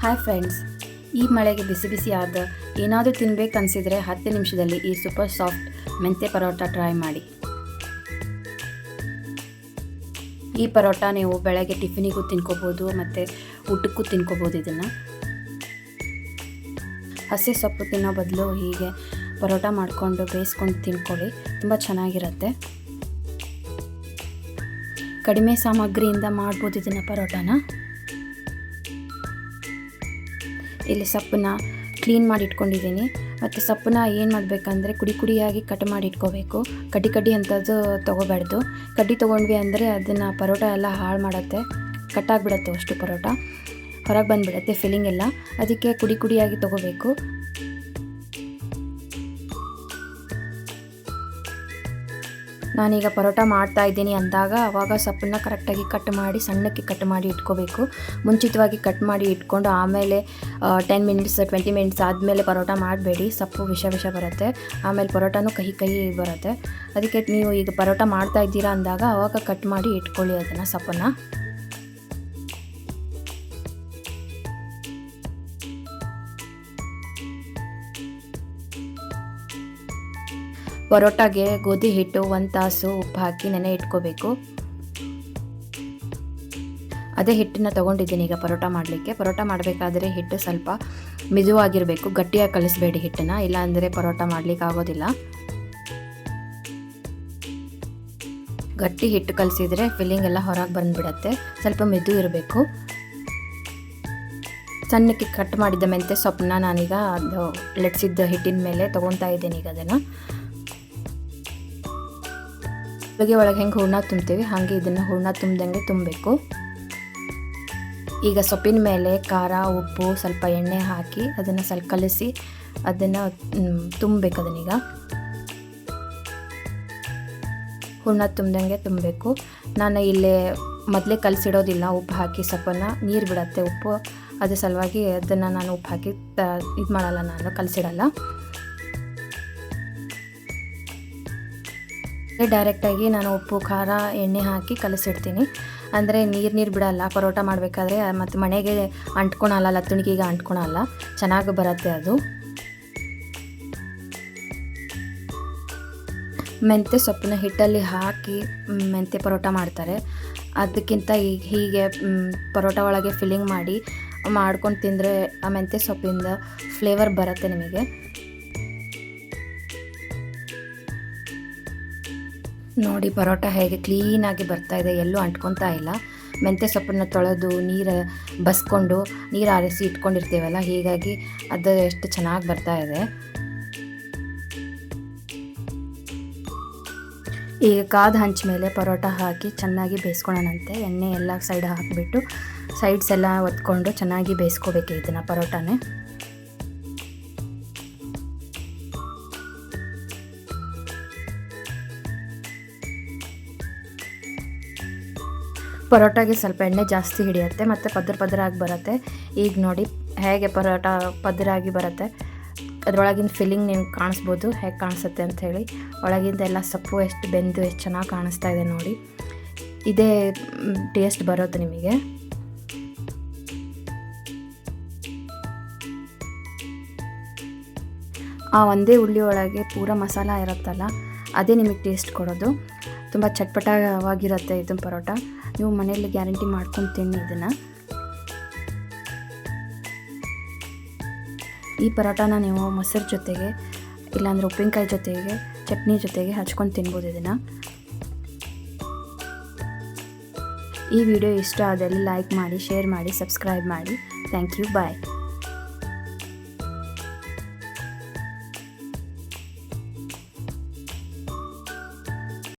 Hi friends, ಈ ಮಳೆಗೆ ಬಿಸಿ ಬಿಸಿಯಾದ ಏನಾದರೂ ತಿನ್ನಬೇಕು ಅನಿಸಿದರೆ 10 ನಿಮಿಷದಲ್ಲಿ ಈ ಸೂಪರ್ ಸಾಫ್ಟ್ ಮೆಂತ್ಯ ಪರೋಟ ಟ್ರೈ ಮಾಡಿ. ಈ ಪರೋಟ ನೀವು ಬೆಳಗ್ಗೆ ಟಿಫಿನಿಗೂ ತಿನ್ಕೋಬೋದು ಮತ್ತು ಊಟಕ್ಕೂ ತಿನ್ಕೋಬೋದು. ಇದನ್ನು ಹಸಿ ಸೊಪ್ಪು ತಿನ್ನೋ ಬದಲು ಹೀಗೆ ಪರೋಟ ಮಾಡಿಕೊಂಡು ಬೇಯಿಸ್ಕೊಂಡು ತಿನ್ಕೊಳ್ಳಿ, ತುಂಬ ಚೆನ್ನಾಗಿರುತ್ತೆ. ಕಡಿಮೆ ಸಾಮಗ್ರಿಯಿಂದ ಮಾಡ್ಬೋದು ಇದನ್ನು ಪರೋಟನ. ಇಲ್ಲಿ ಸೊಪ್ಪನ್ನ ಕ್ಲೀನ್ ಮಾಡಿ ಇಟ್ಕೊಂಡಿದ್ದೀನಿ. ಮತ್ತು ಸೊಪ್ಪನ್ನ ಏನು ಮಾಡಬೇಕಂದ್ರೆ ಕುಡಿಯಾಗಿ ಕಟ್ ಮಾಡಿ ಇಟ್ಕೋಬೇಕು. ಕಡ್ಡಿ ಅಂಥದ್ದು ತೊಗೋಬಾರ್ದು. ಕಡ್ಡಿ ತೊಗೊಂಡ್ವಿ ಅಂದರೆ ಅದನ್ನು ಪರೋಟ ಎಲ್ಲ ಹಾಳು ಮಾಡುತ್ತೆ, ಕಟ್ಟಾಗಿಬಿಡುತ್ತೆ. ಅಷ್ಟು ಪರೋಟ ಹೊರಗೆ ಬಂದುಬಿಡುತ್ತೆ ಫಿಲ್ಲಿಂಗ್ ಎಲ್ಲ. ಅದಕ್ಕೆ ಕುಡಿಯಾಗಿ ತೊಗೋಬೇಕು. ನಾನೀಗ ಪರೋಟ ಮಾಡ್ತಾ ಇದ್ದೀನಿ ಅಂದಾಗ ಆವಾಗ ಸೊಪ್ಪನ್ನು ಕರೆಕ್ಟಾಗಿ ಕಟ್ ಮಾಡಿ ಸಣ್ಣಕ್ಕೆ ಕಟ್ ಮಾಡಿ ಇಟ್ಕೋಬೇಕು. ಮುಂಚಿತವಾಗಿ ಕಟ್ ಮಾಡಿ ಇಟ್ಕೊಂಡು ಆಮೇಲೆ 10 ಮಿನಿಟ್ಸ್ 20 ಮಿನಿಟ್ಸ್ ಆದಮೇಲೆ ಪರೋಟ ಮಾಡಬೇಡಿ. ಸೊಪ್ಪು ವಿಷ ಬರುತ್ತೆ, ಆಮೇಲೆ ಪರೋಟನೂ ಕಹಿ ಬರುತ್ತೆ. ಅದಕ್ಕೆ ನೀವು ಈಗ ಪರೋಟ ಮಾಡ್ತಾ ಇದ್ದೀರಾ ಅಂದಾಗ ಆವಾಗ ಕಟ್ ಮಾಡಿ ಇಟ್ಕೊಳ್ಳಿ ಅದನ್ನು ಸೊಪ್ಪನ್ನು. ಪರೋಟಾಗೆ ಗೋಧಿ ಹಿಟ್ಟು 1 ತಾಸು ಉಪ್ಪು ಹಾಕಿ ನೆನೆ ಇಟ್ಕೋಬೇಕು. ಅದೇ ಹಿಟ್ಟನ್ನು ತೊಗೊಂಡಿದ್ದೀನಿ ಈಗ ಪರೋಟ ಮಾಡಲಿಕ್ಕೆ. ಪರೋಟ ಮಾಡಬೇಕಾದ್ರೆ ಹಿಟ್ಟು ಸ್ವಲ್ಪ ಮಿದುವಾಗಿರಬೇಕು, ಗಟ್ಟಿಯಾಗಿ ಕಲಿಸಬೇಡಿ ಹಿಟ್ಟನ್ನು, ಇಲ್ಲಾಂದರೆ ಪರೋಟ ಮಾಡಲಿಕ್ಕೆ ಆಗೋದಿಲ್ಲ. ಗಟ್ಟಿ ಹಿಟ್ಟು ಕಲಿಸಿದರೆ ಫಿಲ್ಲಿಂಗ್ ಎಲ್ಲ ಹೊರಗೆ ಬಂದುಬಿಡತ್ತೆ. ಸ್ವಲ್ಪ ಮಿದು ಇರಬೇಕು. ಸಣ್ಣಕ್ಕೆ ಕಟ್ ಮಾಡಿದ್ದ ಮೆಂತ್ಯ ಸೊಪ್ಪನ್ನ ನಾನೀಗ ಅದು ಲಟ್ಸಿದ್ದ ಹಿಟ್ಟಿನ ಮೇಲೆ ತೊಗೊತಾ ಇದ್ದೀನಿ. ಈಗ ಅದನ್ನು ಒಳಗೆ ಹೆಂಗೆ ಹೂರ್ಣ ತುಂಬ್ತೀವಿ ಹಾಗೆ ಇದನ್ನು ಹೂರ್ಣ ತುಂಬ್ದಂಗೆ ತುಂಬಬೇಕು. ಈಗ ಸೊಪ್ಪಿನ ಮೇಲೆ ಖಾರ, ಉಪ್ಪು, ಸ್ವಲ್ಪ ಎಣ್ಣೆ ಹಾಕಿ ಅದನ್ನು ಸ್ವಲ್ಪ ಕಲಸಿ ಅದನ್ನು ತುಂಬಬೇಕು. ಅದನ್ನೀಗ ಹೂರ್ಣ ತುಂಬ್ದಂಗೆ ತುಂಬಬೇಕು. ನಾನು ಇಲ್ಲೇ ಮೊದಲೇ ಕಲಸಿಡೋದಿಲ್ಲ, ಉಪ್ಪು ಹಾಕಿ ಸೊಪ್ಪನ್ನು ನೀರು ಬಿಡುತ್ತೆ ಉಪ್ಪು, ಅದ್ರ ಸಲುವಾಗಿ ಅದನ್ನು ನಾನು ಉಪ್ಪು ಹಾಕಿ ಇದು ಮಾಡಲ್ಲ, ನಾನು ಕಲಸಿಡಲ್ಲ. ಡೈರೆಕ್ಟಾಗಿ ನಾನು ಉಪ್ಪು, ಖಾರ, ಎಣ್ಣೆ ಹಾಕಿ ಕಲಸಿಡ್ತೀನಿ. ಅಂದರೆ ನೀರು ಬಿಡಲ್ಲ ಪರೋಟ ಮಾಡಬೇಕಾದ್ರೆ, ಮತ್ತು ಮನೆಗೆ ಅಂಟ್ಕೊಳಲ್ಲ, ಲತ್ತುಣಿಗೆಗೆ ಅಂಟ್ಕೊಳಲ್ಲ, ಚೆನ್ನಾಗಿ ಬರುತ್ತೆ ಅದು. ಮೆಂತ್ಯ ಸೊಪ್ಪನ್ನ ಹಿಟ್ಟಲ್ಲಿ ಹಾಕಿ ಮೆಂತ್ಯ ಪರೋಟ ಮಾಡ್ತಾರೆ. ಅದಕ್ಕಿಂತ ಈಗ ಹೀಗೆ ಪರೋಟ ಒಳಗೆ ಫಿಲ್ಲಿಂಗ್ ಮಾಡಿ ಮಾಡ್ಕೊಂಡು ತಿಂದರೆ ಆ ಮೆಂತ್ಯ ಸೊಪ್ಪಿಂದ ಫ್ಲೇವರ್ ಬರುತ್ತೆ ನಿಮಗೆ. ನೋಡಿ ಪರೋಟ ಹೇಗೆ ಕ್ಲೀನಾಗಿ ಬರ್ತಾಯಿದೆ, ಎಲ್ಲೂ ಅಂಟ್ಕೊತಾ ಇಲ್ಲ. ಮೆಂತ್ಯ ಸೊಪ್ಪನ್ನು ತೊಳೆದು ನೀರು ಬಸ್ಕೊಂಡು ನೀರು ಆರಿಸಿ ಇಟ್ಕೊಂಡಿರ್ತೀವಲ್ಲ, ಹೀಗಾಗಿ ಅದು ಎಷ್ಟು ಚೆನ್ನಾಗಿ ಬರ್ತಾಯಿದೆ. ಈಗ ಕಾದ ಹಂಚ ಮೇಲೆ ಪರೋಟ ಹಾಕಿ ಚೆನ್ನಾಗಿ ಬೇಯಿಸ್ಕೊಳ್ಳೋಣಂತೆ. ಎಣ್ಣೆ ಎಲ್ಲ ಸೈಡ್ ಹಾಕಿಬಿಟ್ಟು ಸೈಡ್ಸ್ ಎಲ್ಲ ಒತ್ಕೊಂಡು ಚೆನ್ನಾಗಿ ಬೇಯಿಸ್ಕೋಬೇಕು ಇದನ್ನು ಪರೋಟನೇ. ಪರೋಟಾಗೆ ಸ್ವಲ್ಪ ಎಣ್ಣೆ ಜಾಸ್ತಿ ಹಿಡಿಯುತ್ತೆ ಮತ್ತು ಪದರಾಗಿ ಬರುತ್ತೆ. ಈಗ ನೋಡಿ ಹೇಗೆ ಪರೋಟ ಪದರಾಗಿ ಬರುತ್ತೆ. ಅದರೊಳಗಿನ ಫಿಲ್ಲಿಂಗ್ ನಿಮ್ಗೆ ಕಾಣಿಸ್ಬೋದು ಹೇಗೆ ಕಾಣಿಸುತ್ತೆ ಅಂಥೇಳಿ. ಒಳಗಿಂದ ಎಲ್ಲ ಸೊಪ್ಪು ಎಷ್ಟು ಬೆಂದು ಎಷ್ಟು ಚೆನ್ನಾಗಿ ಕಾಣಿಸ್ತಾ ಇದೆ ನೋಡಿ. ಇದೇ ಟೇಸ್ಟ್ ಬರುತ್ತೆ ನಿಮಗೆ. ಆ ಒಂದೇ ಉಳ್ಳಿ ಒಳಗೆ ಪೂರ ಮಸಾಲ ಇರುತ್ತಲ್ಲ, ಅದೇ ನಿಮಗೆ ಟೇಸ್ಟ್ ಕೊಡೋದು. ತುಂಬ ಚಟ್ಪಟವಾಗಿರುತ್ತೆ ಇದು ಪರೋಟ. ನೀವು ಮನೆಯಲ್ಲಿ ಗ್ಯಾರಂಟಿ ಮಾಡ್ಕೊಂಡು ತಿನ್ನಿ ಇದನ್ನು. ಈ ಪರೋಟನ ನೀವು ಮೊಸರು ಜೊತೆಗೆ, ಇಲ್ಲಾಂದರೆ ಉಪ್ಪಿನಕಾಯಿ ಜೊತೆಗೆ, ಚಟ್ನಿ ಜೊತೆಗೆ ಹಚ್ಕೊಂಡು ತಿನ್ಬೋದು ಇದನ್ನು. ಈ ವಿಡಿಯೋ ಇಷ್ಟ ಆದಲ್ಲಿ ಲೈಕ್ ಮಾಡಿ, ಶೇರ್ ಮಾಡಿ, ಸಬ್ಸ್ಕ್ರೈಬ್ ಮಾಡಿ. Thank you, bye.